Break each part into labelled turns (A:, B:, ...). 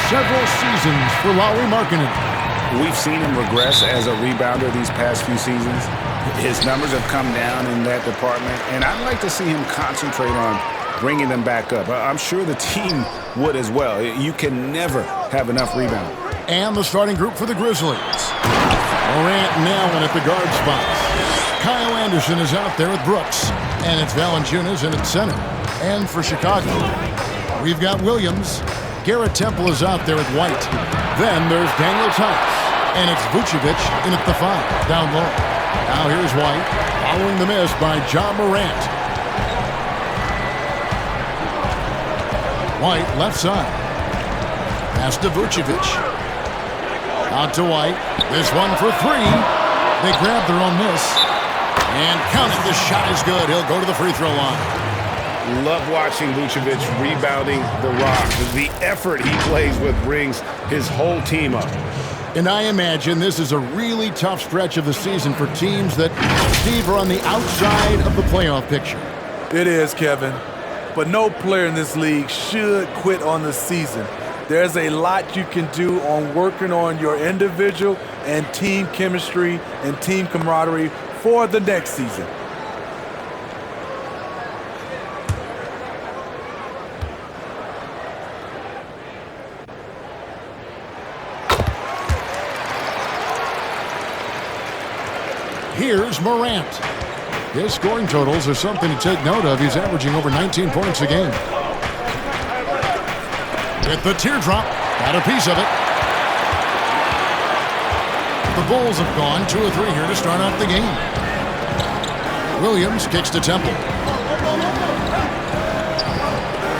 A: several seasons for Lauri Markkanen.
B: We've seen him regress as a rebounder these past few seasons. His numbers have come down in that department, and I'd like to see him concentrate on bringing them back up. I'm sure the team would as well. You can never have enough rebound.
A: And the starting group for the Grizzlies. Morant and Allen at the guard spots. Kyle Anderson is out there with Brooks. And it's Valanciunas in at center. And for Chicago, we've got Williams. Garrett Temple is out there with White. Then there's Daniel Tice. And it's Vucevic in at the 5, down low. Now here's White, following the miss by John Morant. White, left side. Pass to Vucevic. Out to White. This one for 3. They grab their own miss. And count it. The shot is good. He'll go to the free throw line.
B: Love watching Vucevic rebounding the rock. The effort he plays with brings his whole team up.
A: And I imagine this is a really tough stretch of the season for teams that, Steve, are on the outside of the playoff picture.
C: It is, Kevin. But no player in this league should quit on the season. There's a lot you can do on working on your individual and team chemistry and team camaraderie for the next season.
A: Here's Morant. His scoring totals are something to take note of. He's averaging over 19 points a game. With the teardrop, got a piece of it. The Bulls have gone 2 of 3 here to start off the game. Williams kicks to Temple.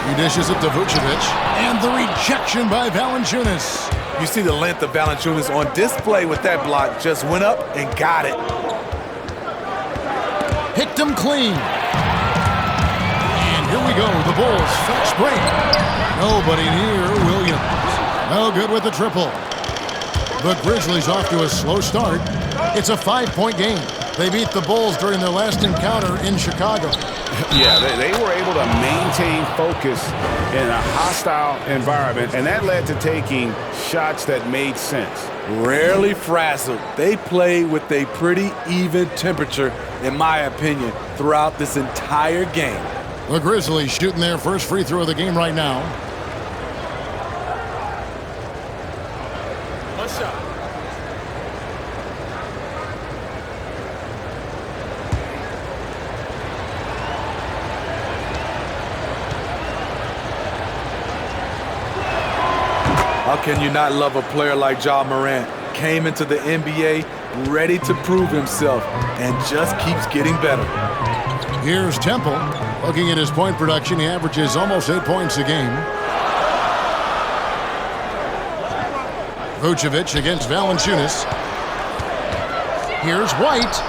A: He dishes it to Vucevic. And the rejection by Valanciunas.
C: You see the length of Valanciunas on display with that block. Just went up and got it.
A: Picked him clean. And here we go. The Bulls fast break. Nobody near Williams. No good with the triple. The Grizzlies off to a slow start. It's a 5-point game. They beat the Bulls during their last encounter in Chicago.
B: Yeah, they were able to maintain focus in a hostile environment, and that led to taking shots that made sense.
C: Rarely frazzled. They played with a pretty even temperature, in my opinion, throughout this entire game.
A: The Grizzlies shooting their first free throw of the game right now.
C: One shot. How can you not love a player like Ja Morant? Came into the NBA ready to prove himself and just keeps getting better.
A: Here's Temple. Looking at his point production, he averages almost 8 points a game. Vucevic against Valanciunas. Here's White.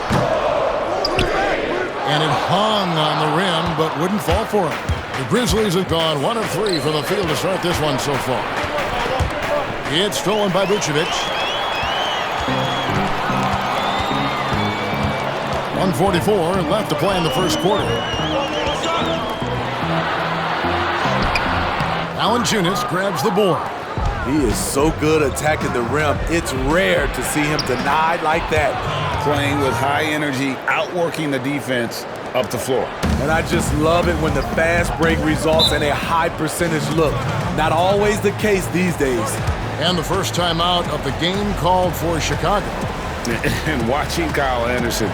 A: And it hung on the rim, but wouldn't fall for him. The Grizzlies have gone 1 of 3 from the field to start this one so far. It's stolen by Vucevic. 1:44 left to play in the first quarter. Valanciunas grabs the board.
C: He is so good attacking the rim. It's rare to see him denied like that.
B: Playing with high energy, outworking the defense up the floor.
C: And I just love it when the fast break results in a high percentage look. Not always the case these days.
A: And the first time out of the game called for Chicago.
B: And watching Kyle Anderson,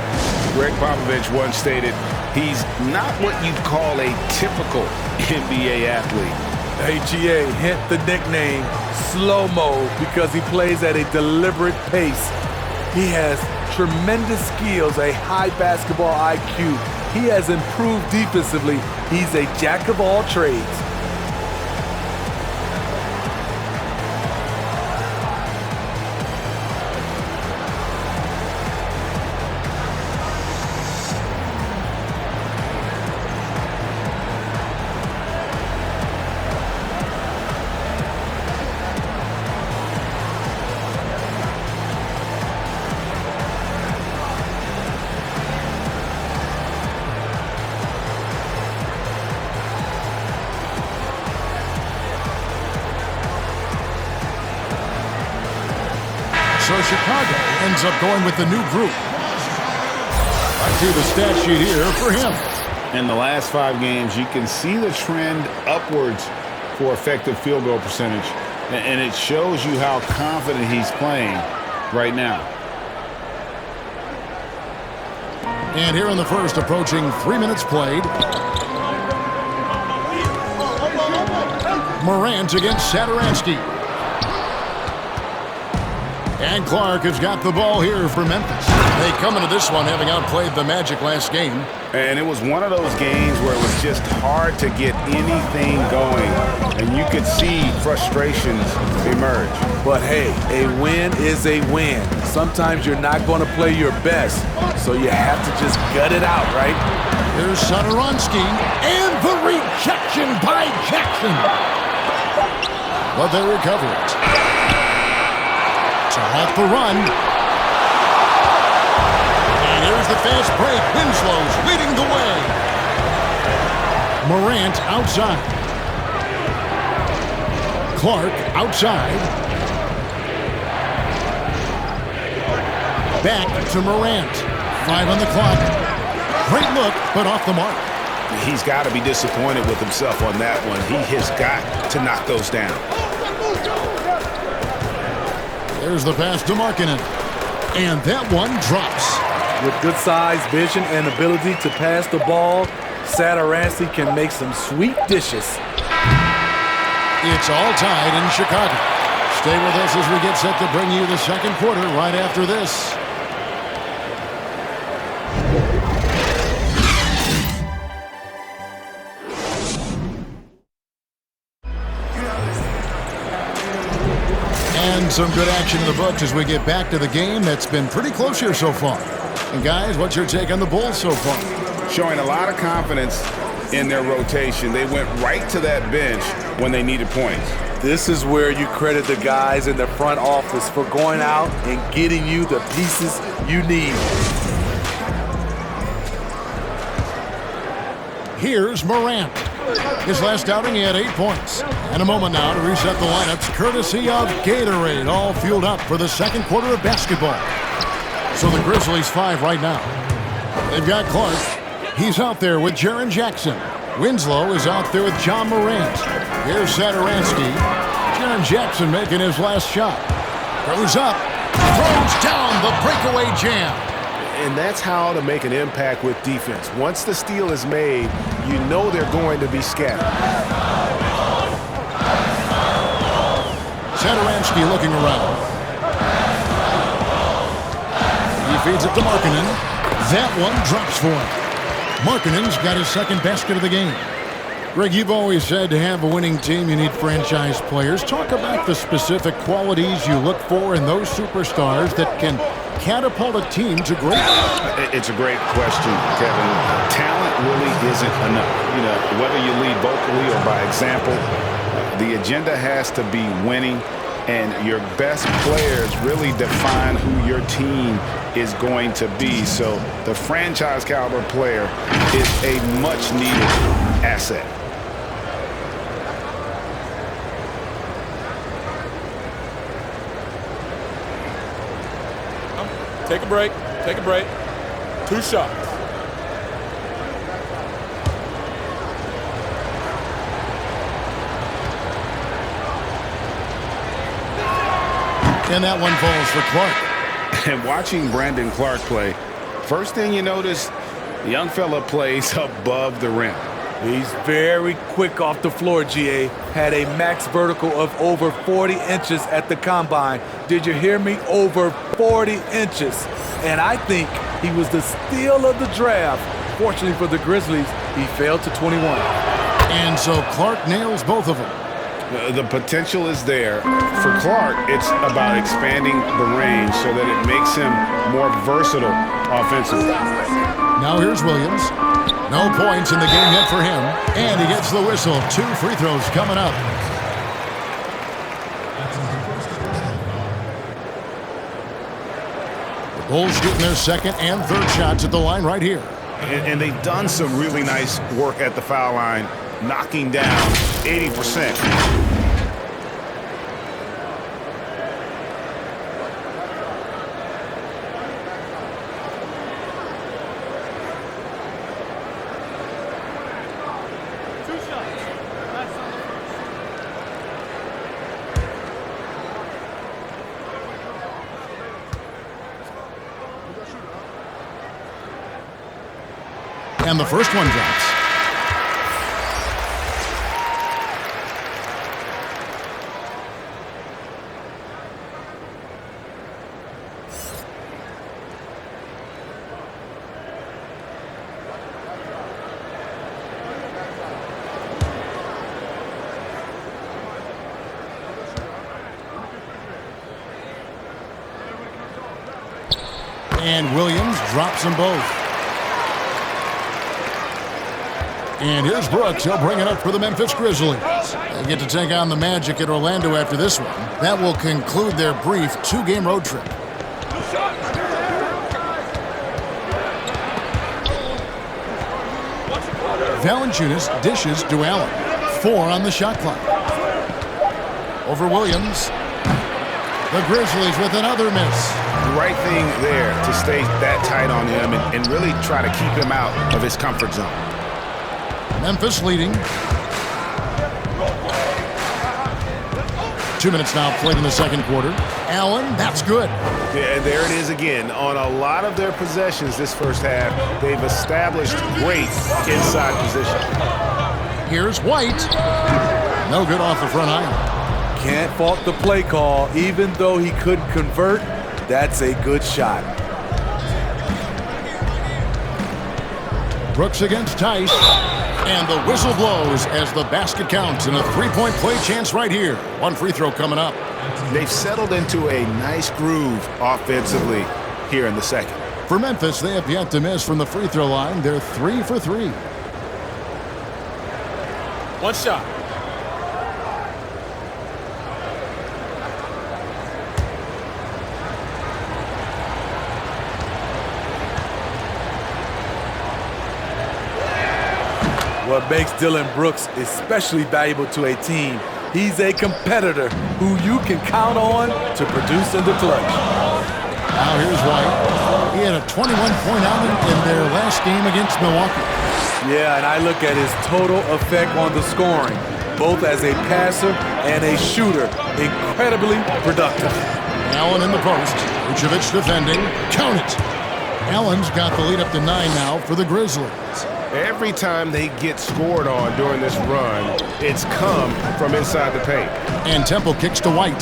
B: Greg Popovich once stated, he's not what you'd call a typical NBA athlete.
C: AGA hint the nickname slow-mo because he plays at a deliberate pace. He has tremendous skills, a high basketball IQ. He has improved defensively. He's a jack of all trades.
A: So Chicago ends up going with the new group. I see the stat sheet here for him.
B: In the last 5 games, you can see the trend upwards for effective field goal percentage. And it shows you how confident he's playing right now.
A: And here in the first, approaching 3 minutes played. Morant against Satoransky. And Clark has got the ball here for Memphis. They come into this one having outplayed the Magic last game.
B: And it was one of those games where it was just hard to get anything going. And you could see frustrations emerge.
C: But hey, a win is a win. Sometimes you're not going to play your best, so you have to just gut it out, right?
A: Here's Satoransky, and the rejection by Jackson. But they recover it. So off the run. And here's the fast break. Winslow's leading the way. Morant outside. Clark outside. Back to Morant. 5 on the clock. Great look, but off the mark.
B: He's got to be disappointed with himself on that one. He has got to knock those down.
A: There's the pass to Markkanen. And that one drops.
C: With good size, vision, and ability to pass the ball, Satoransky can make some sweet dishes.
A: It's all tied in Chicago. Stay with us as we get set to bring you the second quarter right after this. And some good action in the books as we get back to the game that's been pretty close here so far. And guys, what's your take on the Bulls so far?
B: Showing a lot of confidence in their rotation. They went right to that bench when they needed points.
C: This is where you credit the guys in the front office for going out and getting you the pieces you need.
A: Here's Morant. His last outing, he had 8 points. And a moment now to reset the lineups, courtesy of Gatorade, all fueled up for the second quarter of basketball. So the Grizzlies 5 right now. They've got Clark. He's out there with Jaren Jackson. Winslow is out there with John Morant. Here's Satoransky. Jaren Jackson making his last shot. Goes up. Throws down the breakaway jam.
D: And that's how to make an impact with defense. Once the steal is made, you know they're going to be scattered.
A: Satoransky looking around. He feeds it to Markkanen. That one drops for him. Markkanen's got his second basket of the game. Greg, you've always said to have a winning team, you need franchise players. Talk about the specific qualities you look for in those superstars that can catapult a team to greatness.
B: It's a great question, Kevin. Talent really isn't enough. You know, whether you lead vocally or by example, the agenda has to be winning, and your best players really define who your team is going to be. So the franchise caliber player is a much needed asset.
E: Take a break. Take a break. 2 shots.
A: And that one falls for Clark.
B: And watching Brandon Clark play, first thing you notice, the young fella plays above the rim.
C: He's very quick off the floor, GA. Had a max vertical of over 40 inches at the combine. Did you hear me? Over 40 inches. And I think he was the steal of the draft. Fortunately for the Grizzlies, he fell to 21.
A: And so Clark nails both of them.
B: The potential is there. For Clark, it's about expanding the range so that it makes him more versatile offensively.
A: Now here's Williams. No points in the game yet for him. And he gets the whistle. 2 free throws coming up. The Bulls getting their second and third shots at the line right here.
B: And they've done some really nice work at the foul line, knocking down 80%.
A: And the first one drops. And Williams drops them both. And here's Brooks. He'll bring it up for the Memphis Grizzlies. They get to take on the Magic at Orlando after this one. That will conclude their brief 2-game road trip. Valanciunas dishes to Allen. 4 on the shot clock. Over Williams. The Grizzlies with another miss.
B: The right thing there to stay that tight on him and really try to keep him out of his comfort zone.
A: Memphis leading. 2 minutes now played in the second quarter. Allen, that's good.
D: Yeah, and there it is again. On a lot of their possessions this first half, they've established great inside position.
A: Here's White. No good off the front iron.
C: Can't fault the play call. Even though he couldn't convert, that's a good shot.
A: Brooks against Tice. And the whistle blows as the basket counts in a 3-point play chance right here. One free throw coming up.
B: They've settled into a nice groove offensively here in the second.
A: For Memphis, they have yet to miss from the free throw line. They're 3 for 3.
E: One shot.
C: What makes Dillon Brooks especially valuable to a team, he's a competitor who you can count on to produce in the clutch.
A: Now here's White. He had a 21-point outing in their last game against Milwaukee.
C: Yeah, and I look at his total effect on the scoring, both as a passer and a shooter. Incredibly productive.
A: Allen in the post. Vucevic defending. Count it. Allen's got the lead up to 9 now for the Grizzlies.
D: Every time they get scored on during this run, it's come from inside the paint.
A: And Temple kicks to White.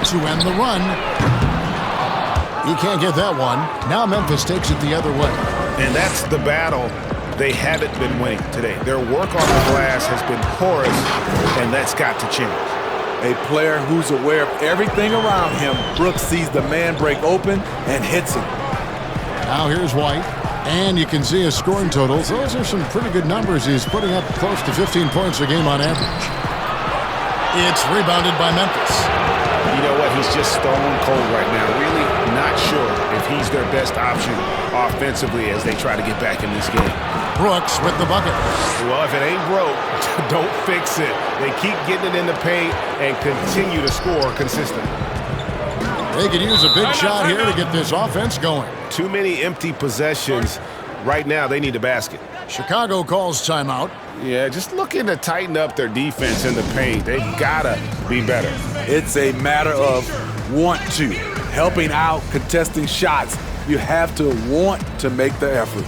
A: To end the run. He can't get that one. Now Memphis takes it the other way.
D: And that's the battle they haven't been winning today. Their work on the glass has been porous, and that's got to change.
C: A player who's aware of everything around him. Brooks sees the man break open and hits him.
A: Now here's White, and you can see his scoring totals. Those are some pretty good numbers. He's putting up close to 15 points a game on average. It's rebounded by Memphis.
B: You know what? He's just stone cold right now. Really not sure if he's their best option offensively as they try to get back in this game.
A: Brooks with the bucket.
D: Well, if it ain't broke, don't fix it. They keep getting it in the paint and continue to score consistently.
A: They could use a big shot here to get this offense going.
D: Too many empty possessions. Right now, they need a basket.
A: Chicago calls timeout.
B: Yeah, just looking to tighten up their defense in the paint. They gotta be better.
C: It's a matter of want to. Helping out, contesting shots. You have to want to make the effort.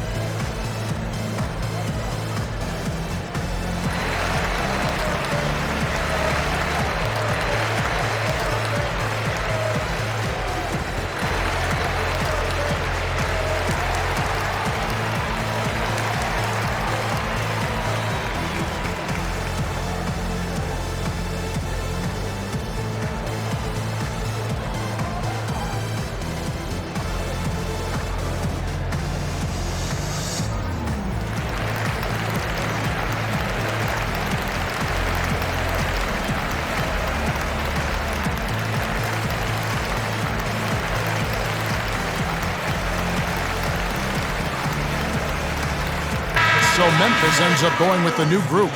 A: So Memphis ends up going with the new group.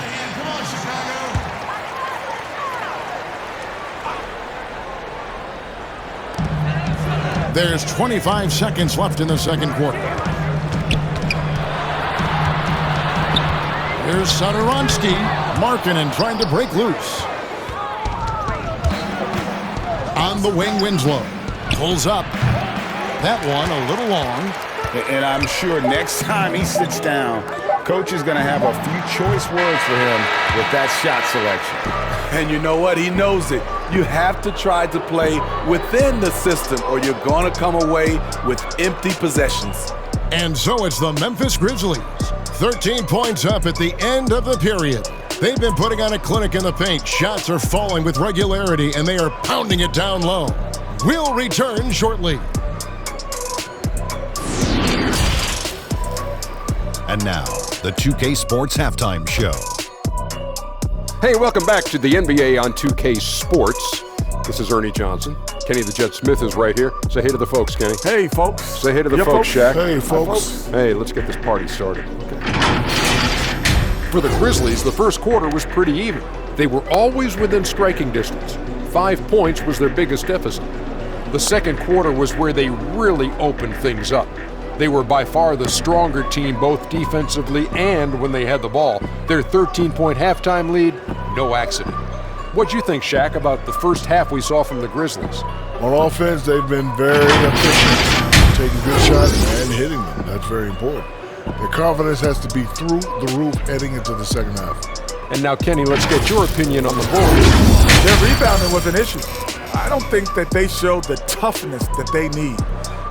A: There's 25 seconds left in the second quarter. Here's Satoransky, Markkanen trying to break loose. On the wing, Winslow. Pulls up. That one a little long.
B: And I'm sure next time he sits down, Coach is going to have a few choice words for him with that shot selection.
C: And you know what? He knows it. You have to try to play within the system or you're going to come away with empty possessions.
A: And so it's the Memphis Grizzlies. 13 points up at the end of the period. They've been putting on a clinic in the paint. Shots are falling with regularity, and they are pounding it down low. We'll return shortly.
F: And now, the 2K Sports Halftime Show.
G: Hey, welcome back to the NBA on 2K Sports. This is Ernie Johnson. Kenny the Jet Smith is right here. Say hey to the folks, Kenny.
C: Hey, folks.
G: Say hey to the folks, Shaq.
D: Hey, folks.
G: Hey, let's get this party started. For the Grizzlies, the first quarter was pretty even. They were always within striking distance. 5 points was their biggest deficit. The second quarter was where they really opened things up. They were by far the stronger team both defensively and when they had the ball. Their 13-point halftime lead, no accident. What'd you think, Shaq, about the first half we saw from the Grizzlies?
H: On offense, they've been very efficient, taking good shots and hitting them. That's very important. Their confidence has to be through the roof heading into the second half.
G: And now, Kenny, let's get your opinion on the Bulls.
C: Their rebounding was an issue. I don't think that they showed the toughness that they need.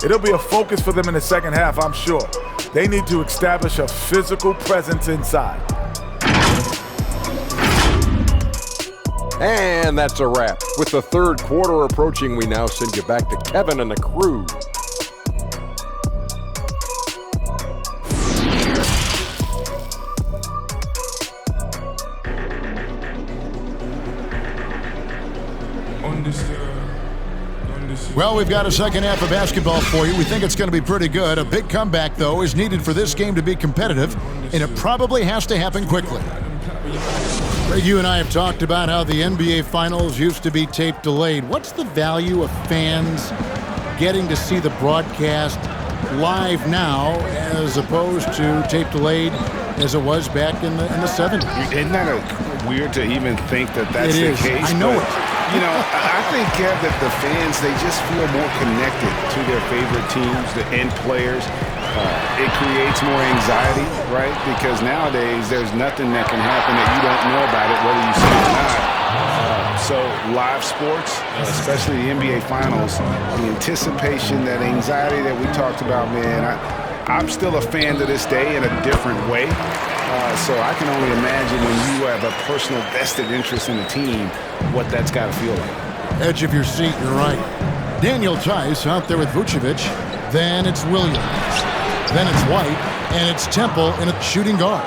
C: It'll be a focus for them in the second half, I'm sure. They need to establish a physical presence inside.
G: And that's a wrap. With the third quarter approaching, we now send you back to Kevin and the crew.
A: Well, we've got a second half of basketball for you. We think it's going to be pretty good. A big comeback, though, is needed for this game to be competitive, and it probably has to happen quickly. Greg, you and I have talked about how the NBA Finals used to be tape delayed. What's the value of fans getting to see the broadcast live now as opposed to tape delayed as it was back in the 70s?
B: Isn't that weird to even think that that's the case?
A: I know it.
B: You know, I think, Kev, that the fans, they just feel more connected to their favorite teams and players. It creates more anxiety, right? Because nowadays, there's nothing that can happen that you don't know about it, whether you see it or not. So live sports, especially the NBA Finals, the anticipation, that anxiety that we talked about, man, I'm still a fan to this day in a different way. So I can only imagine when you have a personal vested interest in a team, what that's got to feel like.
A: Edge of your seat, you're right. Daniel Tice out there with Vucevic. Then it's Williams. Then it's White. And it's Temple in a shooting guard.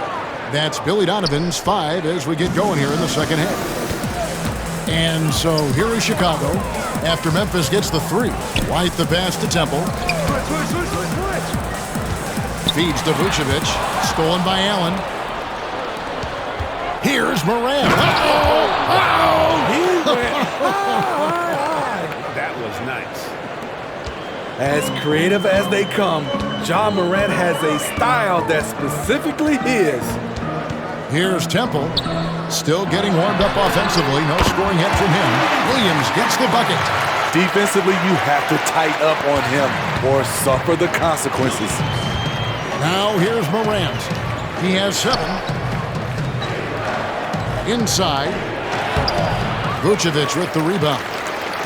A: That's Billy Donovan's 5 as we get going here in the second half. And so here is Chicago after Memphis gets the 3. White the pass to Temple. Feeds to Vucevic. Stolen by Allen. Here's Morant.
B: That was nice.
C: As creative as they come, Ja Morant has a style that's specifically his.
A: Here's Temple. Still getting warmed up offensively. No scoring yet from him. Williams gets the bucket.
C: Defensively, you have to tighten up on him or suffer the consequences.
A: Now here's Morant. He has 7. Inside. Vucevic with the rebound.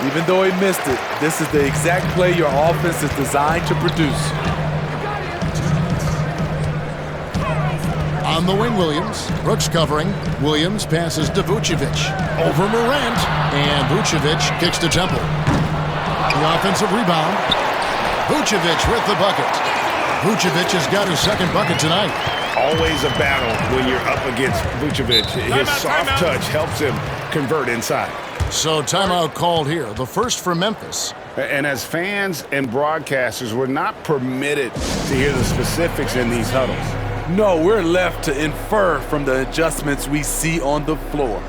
C: Even though he missed it, this is the exact play your offense is designed to produce.
A: On the wing, Williams. Brooks covering. Williams passes to Vucevic. Over Morant. And Vucevic kicks to Temple. The offensive rebound. Vucevic with the bucket. Vucevic has got his second bucket tonight.
B: Always a battle when you're up against Vucevic. His soft touch helps him convert inside.
A: So timeout called here. The first for Memphis.
B: And as fans and broadcasters, we're not permitted to hear the specifics in these huddles.
C: No, we're left to infer from the adjustments we see on the floor.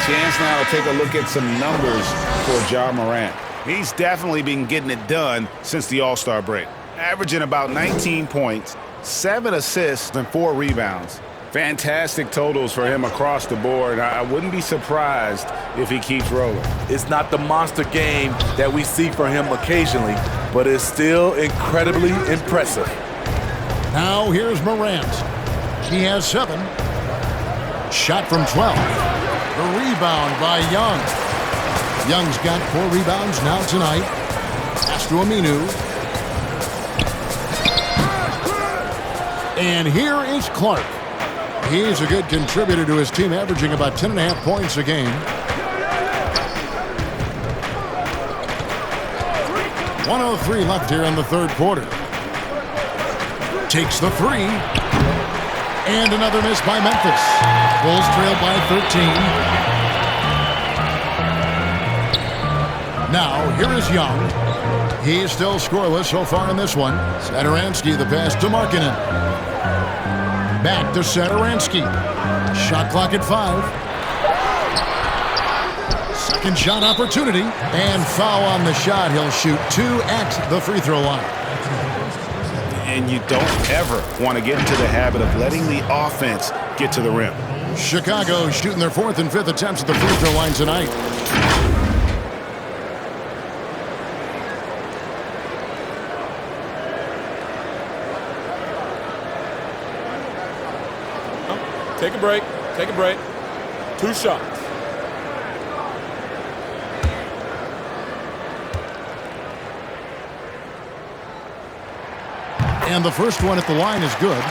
B: chance now to take a look at some numbers for Ja Morant. He's definitely been getting it done since the All-Star break. Averaging about 19 points, 7 assists, and 4 rebounds. Fantastic totals for him across the board. I wouldn't be surprised if he keeps rolling.
C: It's not the monster game that we see from him occasionally, but it's still incredibly impressive.
A: Now here's Morant. He has 7. Shot from 12. The rebound by Young. Young's got 4 rebounds now tonight. Pass to Aminu. And here is Clark. He's a good contributor to his team, averaging about 10.5 points a game. 1:03 left here in the third quarter. Takes the 3. And another miss by Memphis. Bulls trail by 13. Now, here is Young. He's still scoreless so far in this one. Satoransky, the pass to Markkanen. Back to Satoransky. Shot clock at 5. Second shot opportunity. And foul on the shot. He'll shoot 2 at the free throw line.
B: And you don't ever want to get into the habit of letting the offense get to the rim.
A: Chicago shooting their 4th and 5th attempts at the free throw line tonight.
E: Take a break. Take a break. 2 shots.
A: And the first one at the line is good.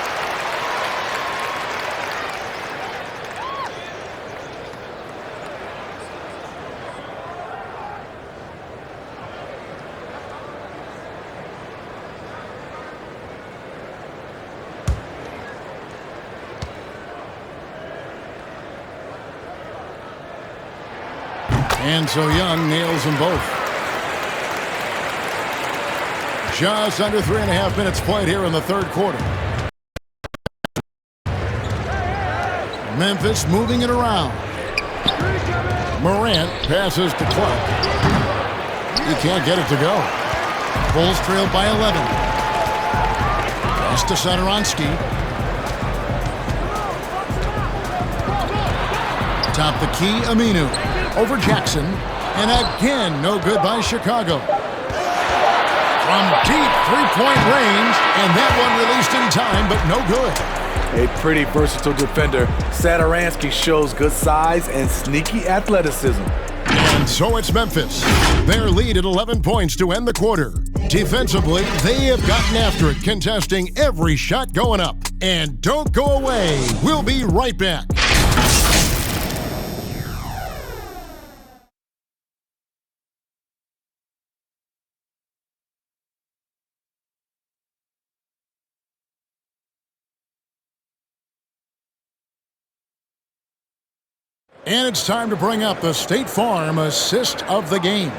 A: And so Young nails them both. Just under 3.5 minutes played here in the third quarter. Memphis moving it around. Morant passes to Clark. He can't get it to go. Bulls trail by 11. Pass to Satoransky. Top the key, Aminu. Over Jackson. And again, no good by Chicago. From deep three-point range, and that one released in time, but no good.
C: A pretty versatile defender. Satoransky shows good size and sneaky athleticism.
A: And so it's Memphis. Their lead at 11 points to end the quarter. Defensively, they have gotten after it, contesting every shot going up. And don't go away. We'll be right back. And it's time to bring up the State Farm assist of the game.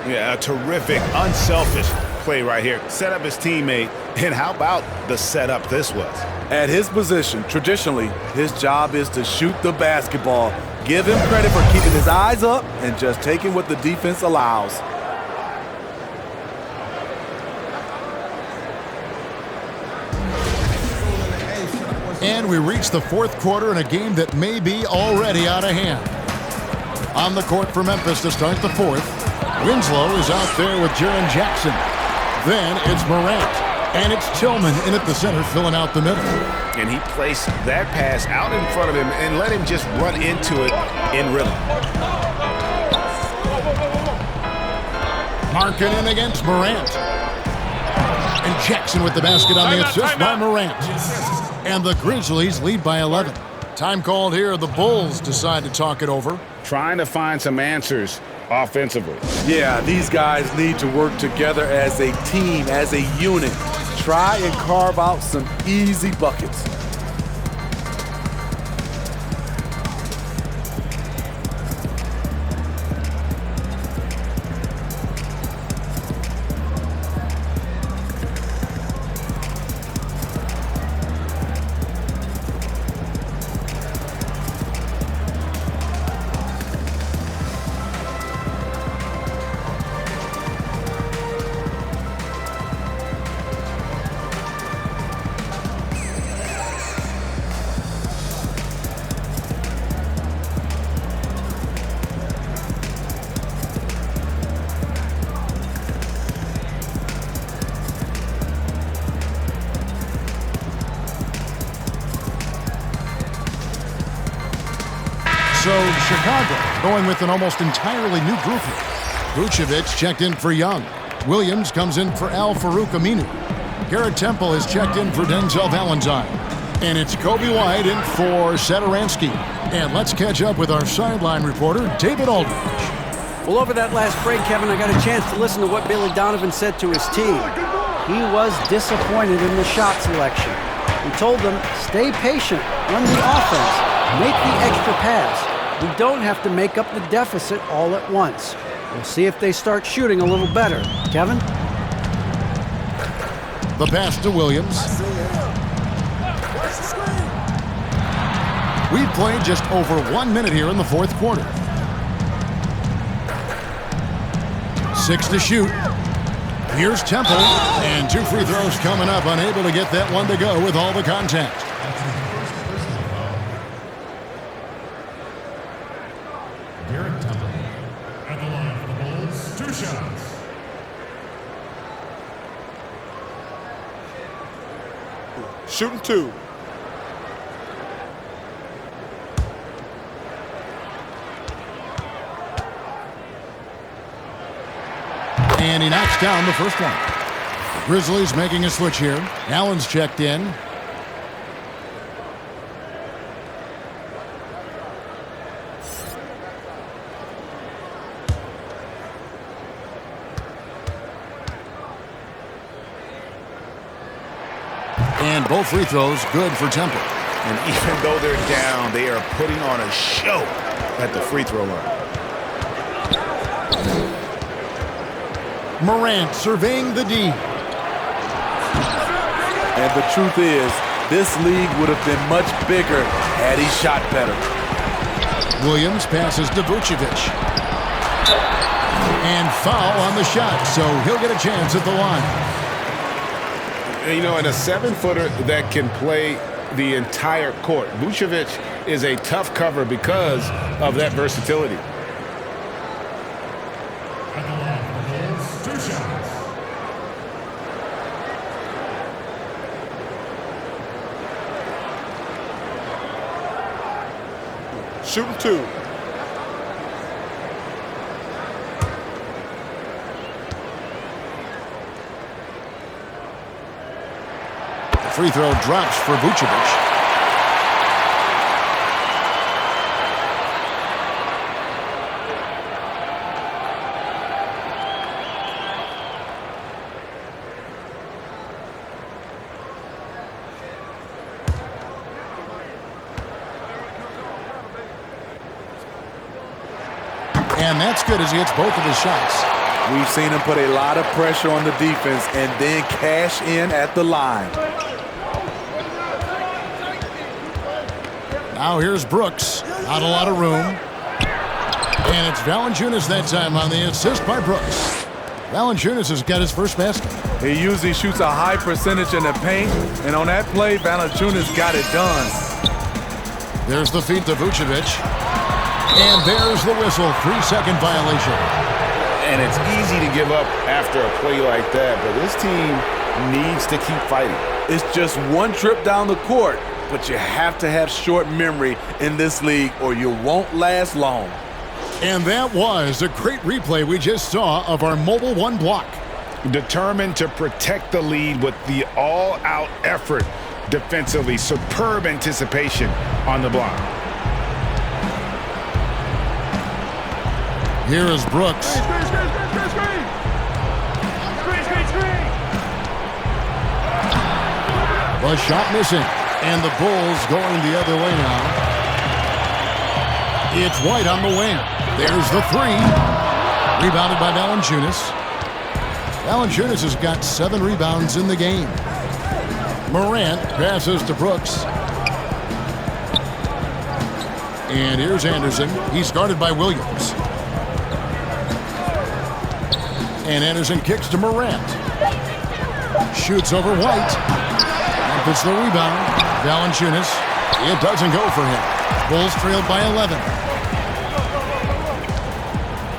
B: Yeah, a terrific, unselfish play right here. Set up his teammate, and how about the setup this was?
C: At his position, traditionally, his job is to shoot the basketball. Give him credit for keeping his eyes up and just taking what the defense allows.
A: And we reach the fourth quarter in a game that may be already out of hand. On the court for Memphis to start the fourth. Winslow is out there with Jaren Jackson. Then it's Morant. And it's Tillman in at the center, filling out the middle.
B: And he placed that pass out in front of him and let him just run into it in rhythm.
A: Markkanen against Morant. And Jackson with the basket on the assist by Morant. And the Grizzlies lead by 11. Time called here. The Bulls decide to talk it over.
B: Trying to find some answers offensively.
C: Yeah, these guys need to work together as a team, as a unit. Try and carve out some easy buckets.
A: So Chicago going with an almost entirely new group here. Vucevic checked in for Young. Williams comes in for Al Farouk Aminu. Garrett Temple is checked in for Denzel Valentine. And it's Kobe White in for Satoransky. And let's catch up with our sideline reporter, David Aldridge.
I: Well, over that last break, Kevin, I got a chance to listen to what Billy Donovan said to his team. He was disappointed in the shot selection. He told them, stay patient, run the offense, make the extra pass. We don't have to make up the deficit all at once. We'll see if they start shooting a little better. Kevin?
A: The pass to Williams. We've played just over 1 minute here in the fourth quarter. 6 to shoot. Here's Temple, and 2 free throws coming up, unable to get that one to go with all the contact.
J: Garrett Temple at the line for the Bulls, 2 shots.
E: Shooting 2.
A: And he knocks down the first one. The Grizzlies making a switch here. Allen's checked in. And both free throws good for Temple.
D: And even though they're down, they are putting on a show at the free throw line.
A: Morant surveying the D.
C: And the truth is, this league would have been much bigger had he shot better.
A: Williams passes to Vucevic. And foul on the shot, so he'll get a chance at the line.
D: You know, and a 7-footer that can play the entire court. Vucevic is a tough cover because of that versatility.
J: At the line for the Bulls, 2 shots.
E: Shooting 2.
A: Free throw drops for Vucevic. And that's good as he hits both of his shots.
C: We've seen him put a lot of pressure on the defense and then cash in at the line.
A: Now here's Brooks. Not a lot of room. And it's Valanciunas that time on the assist by Brooks. Valanciunas has got his first basket.
C: He usually shoots a high percentage in the paint, and on that play, Valanciunas got it done.
A: There's the feed to Vucevic. And there's the whistle. 3-second violation.
D: And it's easy to give up after a play like that, but this team needs to keep fighting.
C: It's just one trip down the court, but you have to have short memory in this league or you won't last long.
A: And that was a great replay we just saw of our Mobile One block.
D: Determined to protect the lead with the all-out effort defensively. Superb anticipation on the block.
A: Here is Brooks.
J: Screen.
A: The shot missing. And the Bulls going the other way now. It's White on the wing. There's the 3. Rebounded by Valanciunas. Valanciunas has got 7 rebounds in the game. Morant passes to Brooks. And here's Anderson. He's guarded by Williams. And Anderson kicks to Morant. Shoots over White. And puts the rebound. Valanciunas. It doesn't go for him. Bulls trailed by 11.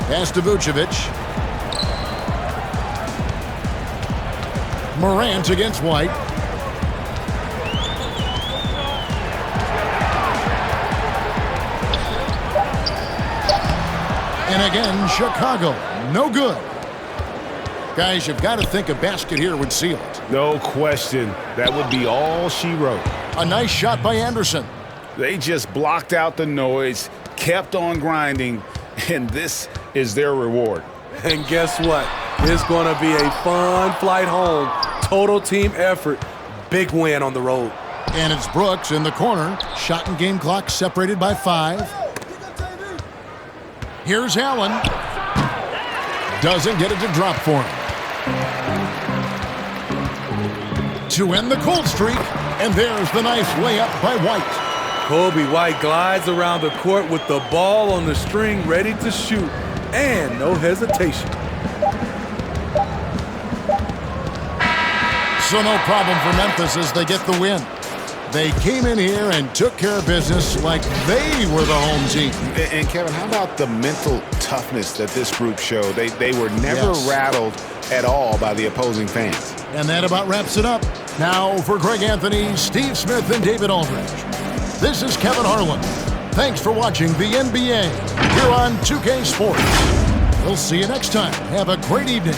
A: Pass to Vucevic. Morant against White. And again, Chicago, no good. Guys, you've got to think a basket here would seal it.
D: No question. That would be all she wrote.
A: A nice shot by Anderson.
D: They just blocked out the noise, kept on grinding, and this is their reward.
C: And guess what? It's going to be a fun flight home. Total team effort. Big win on the road.
A: And it's Brooks in the corner. Shot and game clock separated by 5. Here's Allen. Doesn't get it to drop for him. To end the cold streak, and there's the nice layup by White.
C: Kobe White glides around the court with the ball on the string ready to shoot, and no hesitation.
A: So no problem for Memphis as they get the win. They came in here and took care of business like they were the home team.
B: And Kevin, how about the mental toughness that this group showed? They were never rattled at all by the opposing fans.
A: And that about wraps it up. Now for Greg Anthony, Steve Smith, and David Aldridge, this is Kevin Harlan. Thanks for watching the NBA here on 2K Sports. We'll see you next time. Have a great evening.